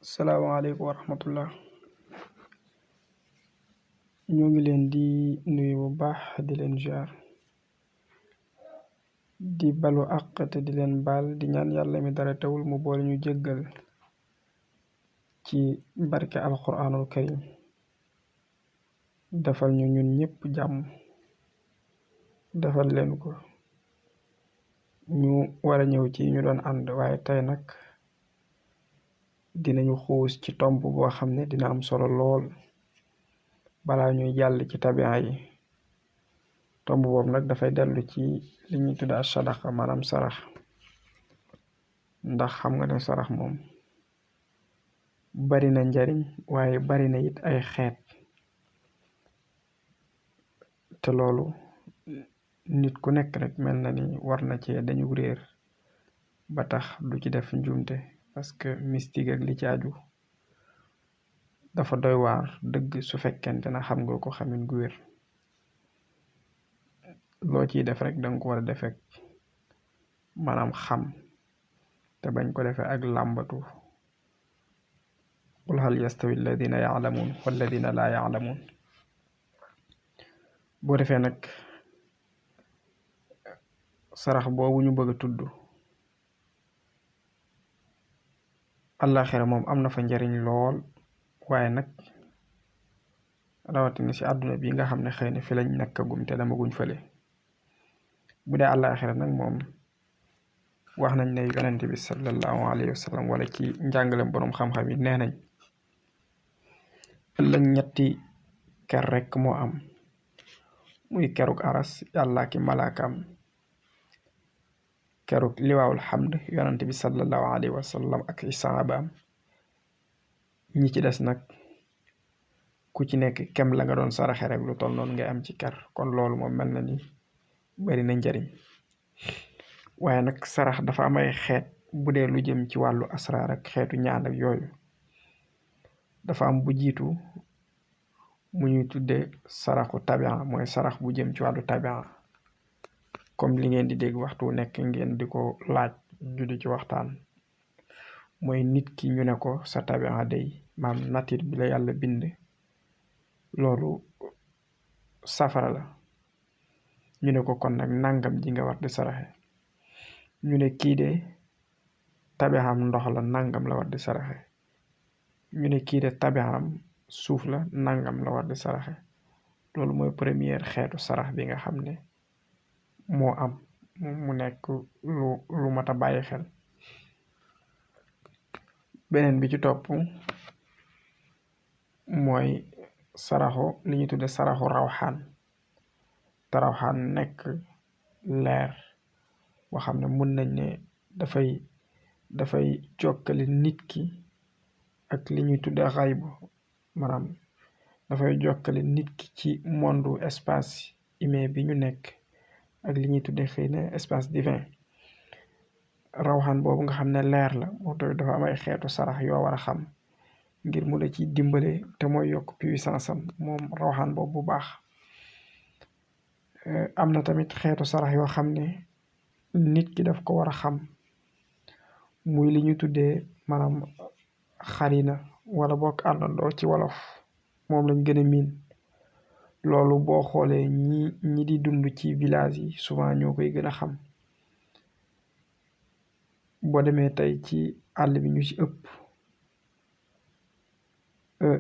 salaamaaleykum wa rahmatullah. ñoo ngi leen di nuyu bu baax di leen jaar di balu àq te di leen baal di ñaan yàlla mi dara tawul mu boole ñu jéggal ci barke alquranul karim defal ñu ñun ñëpp jàmm defal leen ko. ñu war a ñëw ci ñu doon ànd waaye tey nag dinañu xuus ci tomb boo xam ne dina am solo lool balaa ñuy jàll ci tabia yi. tomb boobu nag dafay dellu ci li ñuy tudde as sadaqa maanaam sarax, ndax xam nga ne sarax moom bari na njariñ waaye bari na it ay xeet, te loolu nit ku nekk rek mel na ni war na cee dañu réer ba tax du ci def njuumte, parce que mystique ak li ci aju dafa doy waar dëgg su fekkente na xam nga ko xamin gu wér. loo ciy def rek danga ko war a defek maanaam xam te bañ ko defee ak làmbatu. qul hal yastawi alladina yaalamuun walladina laa yaalamuun. boo defee nag sarax boobu ñu bëgg a tudd àllaaxira moom am na fa njariñ lool, waaye nag rawatina ci àdduna bi nga xam ne xëy na fi lañ nekkagum te damaguñ fële. bu dee àllaaxira nag moom wax nañ ne yonente bi sallallahu alayhi wa sallam wala ci njàngalem boroom xam-xam yi nee nañ ëllëg ñetti ker rek moo am, muy keruk aras yàlla ki malaakam, keruk liwaawul xamd yonente bi sallallahu alayhi wa sallam ak i saabaam. ñi ci des nag ku ci nekk kem la nga doon saraxe rek lu toll noonu ngay am ci ker, kon loolu moom mel na ni bari na njariñ. waaye nag sarax dafa am ay xeet. bu dee lu jëm ci wàllu asraar ak xeetu ñaan ak yooyu, dafa am bu jiitu mu ñuy tuddee saraxu tabia, mooy sarax bu jëm ci wàllu tabia, comme li ngeen di dégg waxtu nekk ngeen di ko laaj ñu di ci waxtaan. mooy nit ki ñu ne ko sa tabia day maam nature bi la yàlla bind loolu safara la, ñu ne ko kon nag nangam ji nga war di saraxe. ñu ne kii de tabiaam ndox la, nangam la war di saraxe. ñu ne kii de tabiaam suuf la, nangam la war di saraxe. loolu mooy première xeetu sarax bi nga xam ne moo am, mu nekk lu mat a bàyyi xel. beneen bi ci topp mooy saraxu li ñu tudde saraxu rawxaan. te rawxaan nekk leer boo xam ne mun nañ ne dafay jokkale nit ki ak li ñuy tudde xaybu, maanaam dafay jokkale nit ki ci monde espace humain bi ñu nekk ak li ñuy tudde xëy na espace divin. rawxaan boobu nga xam ne leer la, moo tax dafa am ay xeetu sarax yoo war a xam ngir mu la ci dimbale te mooy yokk puissance am moom rawxaan boobu bu baax. am na tamit xeetu sarax yoo xam ne nit ki daf ko war a xam, muy li ñu tuddee maanaam xarina wala bokk àndandoo ci wolof, moom lañ gën a miin. loolu boo xoolee ñi di dund ci village yi souvent ñoo koy gën a xam. boo demee tey ci àll bi ñu ci ëpp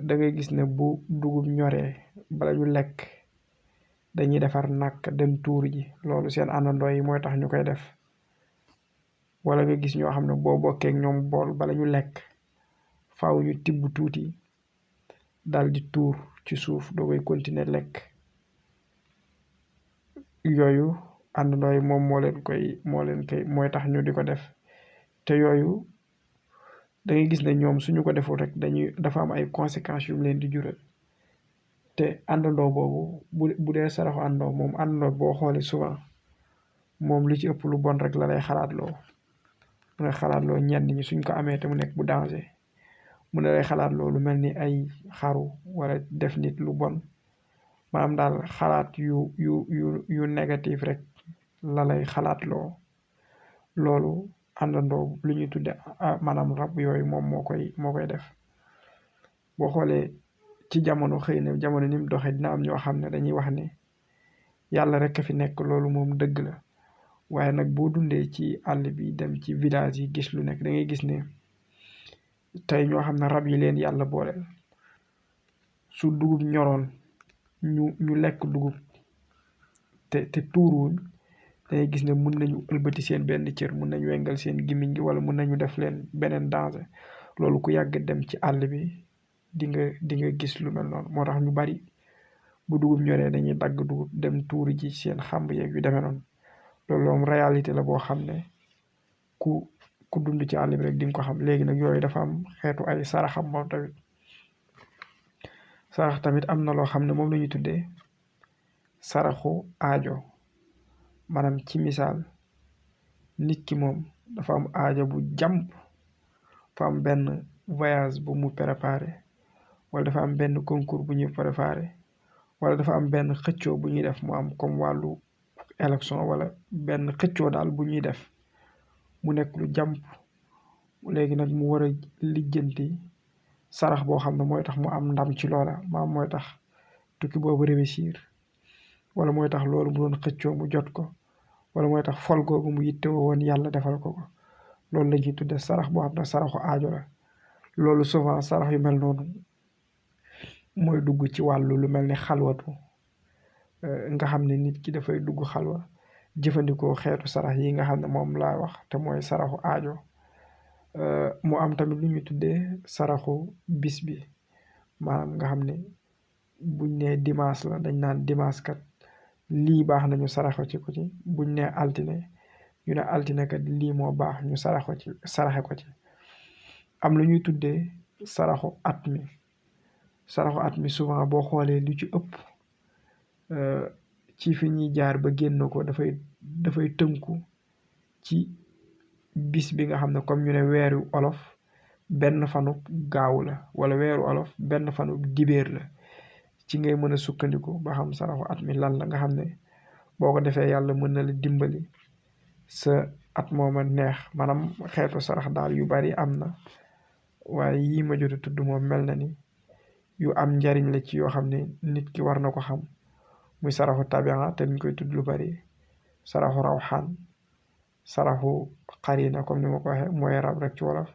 da ngay gis ne bu dugub ñoree bala ñu lekk dañuy defar nàkk dem tuur ji, loolu seen àndandoo yi mooy tax ñu koy def. wala nga gis ñoo xam ne boo bokkee ak ñoom bool bala ñu lekk faaw ñu tibb tuuti dal di tuur ci suuf doo koy continuer lekk. yooyu àndandoo yi moom mooy tax ñu di ko def. te yooyu da ngay gis ne ñoom suñu ko deful rek dafa am ay conséquences yu mu leen di jural. te àndandoo boobu bu dee saraxu àndandoo moom àndandoo boo xoolee souvent moom li ci ëpp lu bon rek la lay xalaatloo. mu lay xalaatloo ñenn ñi suñ ko amee te mu nekk bu danger, mu ne lay xalaatloo lu mel ni ay xaru wala def nit lu bon, maanaam daal xalaat yu négatif rek la lay xalaatloo. loolu àndandoo lu ñuy tudde maanaam rab yooyu moom moo koy def. boo xoolee ci jamono xëy na jamono ni mu doxee dina am ñoo xam ne dañuy wax ne yàlla rek a fi nekk, loolu moom dëgg la. waaye nag boo dundee ci àll bi dem ci village yi gis lu nekk da ngay gis ne tey ñoo xam ne rab yi leen yàlla booleel su dugub ñoroon ñu lekk dugub te tuuruwuñ da ngay gis ne mun nañu ëlbati seen benn cër, mun nañu wengal seen gimiñ gi wala mun nañu def leen beneen danger. loolu ku yàgg dem ci àll bi di nga gis lu mel noonu. moo tax ñu bari bu dugub ñoree dañuy dagg dugub dem tuuri ji seen xamb yeeg yu demee noonu. loolu moom réalité la boo xam ne ku dund ci àll bi rek di nga ko xam. léegi nag yooyu dafa am xeetu ay saraxam moom tamit. sarax tamit am na loo xam ne moom la ñuy tuddee saraxu aajo. maanaam ci misaal nit ki moom dafa am aajo bu jàmp, dafa am benn voyage bu mu préparé, wala dafa am benn concours bu ñuy préparé, wala dafa am benn xëccoo bu ñuy def mu am comme wàllu élection wala benn xëccoo daal bu ñuy def mu nekk lu jàmp. léegi nag mu war a lijjanti sarax boo xam ne mooy tax mu am ndam ci loola, maam mooy tax tukki boobu réussir, wala mooy tax loolu mu doon xëccoo mu jot ko, wala mooy tax fol googu mu yittewoo woon yàlla defal ko. loolu la ñuy tudde sarax boo xam ne saraxu aajo la. loolu souvent sarax yu mel noonu mooy dugg ci wàllu lu mel ni xalwatu, nga xam ne nit ki dafay dugg xalwa jëfandikoo xeetu sarax yi nga xam ne moom laa wax te mooy saraxu aajo. mu am tamit lu ñuy tuddee saraxu bis bi, maanaam nga xam ne buñ nee dimanche la dañ naan dimanche kat lii baax na ñu saraxe ci ko ci. buñ nee altine ñu ne altine kat lii moo baax ñu saraxe ko ci. am lu ñuy tuddee saraxu at mi. saraxu at mi souvent boo xoolee lu ci ëpp ci fi ñuy jaar ba génn ko dafay tënku ci bis bi nga xam ne comme ñu ne weeru olof benn fanu gaaw la, wala weeru olof benn fanu dibéer la. ci ngay mën a sukkandiku ba xam saraxu at mi lan la, nga xam ne boo ko defee yàlla mën na la dimbali sa at mooma neex. maanaam xeetu sarax daal yu bari am na, waaye yii ma jot a tudd moom mel na ni yu am njariñ la ci yoo xam ne nit ki war na ko xam. muy saraxu tabia te ñu koy tudd lu bari, saraxu rawxaan, saraxu xarina comme ni ma ko waxee mooy rab rek ci wolof,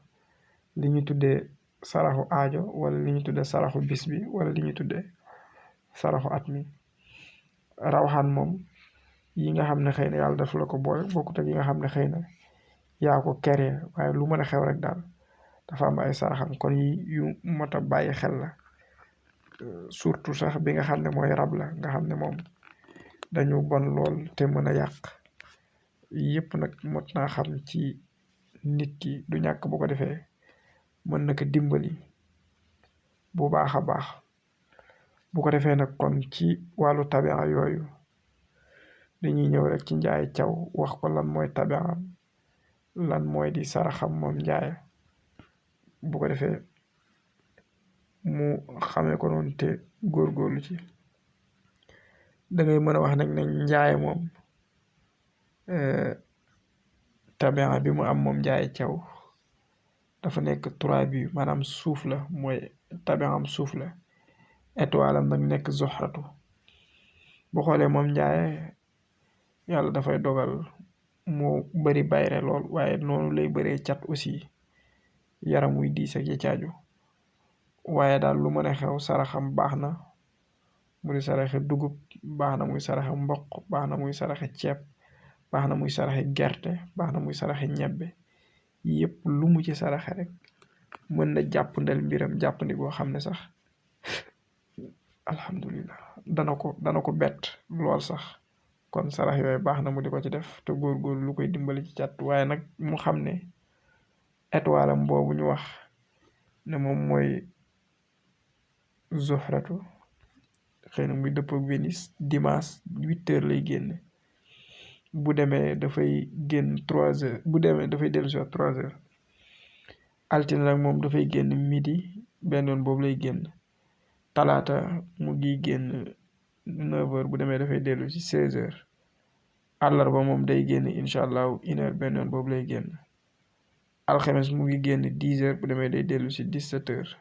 li ñuy tuddee saraxu aajo, wala li ñuy tuddee saraxu bis bi, wala li ñuy tuddee saraxu at mi. rawxaan moom yi nga xam ne xëy na yàlla daf la ko boole bokkut ak yi nga xam ne xëy na yaa ko keree, waaye lu mën a xew rek daal dafa am ay saraxam. kon yu mot a bàyyi xel la, surtout sax bi nga xam ne mooy rab la, nga xam ne moom dañu bon lool te mën a yàq. yëpp nag mot naa xam ci nit ki, du ñàkk bu ko defee mën na ko dimbali bu baax a baax. bu ko defee nag kon ci wàllu tabia yooyu dañuy ñëw rek ci Njaay Caw wax ko lan mooy tabiam, lan mooy di saraxam moom Njaay. bu ko defee mu xamee ko noonu te góorgóorlu ci. da ngay mën a wax nag ne Njaay moom tabia bi mu am moom Njaay Caw dafa nekk 3 bi, maanaam suuf la, mooy tabiam suuf la. étoile am nag nekk zoxratu. bu xoolee moom Njaay yàlla dafay dogal mu bari bayre lool, waaye noonu lay bëree cat aussi, yaram wuy diis ak ya caaju. waaye daal lu mën a xew saraxam baax na, muy saraxe dugub, baax na muy saraxe mboq, baax na muy saraxe ceeb, baax na muy saraxe gerte, baax na muy saraxe ñebbe. yëpp lu mu ci saraxe rek mën na jàppandal mbiram jàppandi goo xam ne sax alhamdulillah dana ko bett lool sax. kon sarax yooyu baax na mu di ko ci def te góorgóorlu lu koy dimbali ci cat. waaye nag mu xam ne étoile am boobu ñu wax ne moom mooy zoxratu, xëy na muy dëpp ak Vénus, dimanche 8h lay génn. bu demee dafay génn 3h, bu demee dafay dellu si 3h. altine nag moom dafay génn midi, benn yoon boobu lay génn. talaata mu ngi génn 9h, bu demee dafay dellu si 16h. àllarba moom day génn incha allah 1h, benn yoon boobu lay génn. alxames mu ngi génn 10h bu demee day dellu si 17h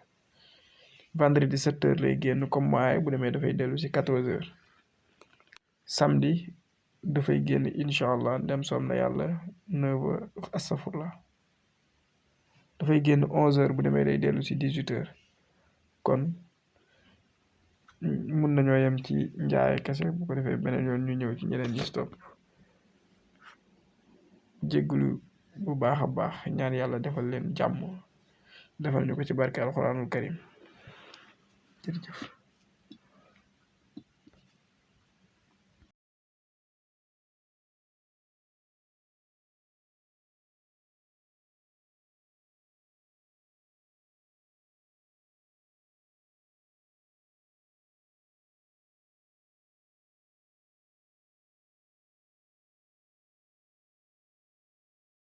vendredi 7h lay génn comme maaye bu demee dafay dellu si 14h samedi dafay génn incha allah dem soom na yàlla 9h astafurla dafay génn 11h bu demee day dellu si 18h kon mun nañoo yem ci njaay kese bu ko defee beneen yoon ñu ñëw ci ñeneen ñi stop jéggulu bu baax a baax ñaan yàlla defal leen jàmm defal ñu ko ci barke alxuraanul karim jërëjëf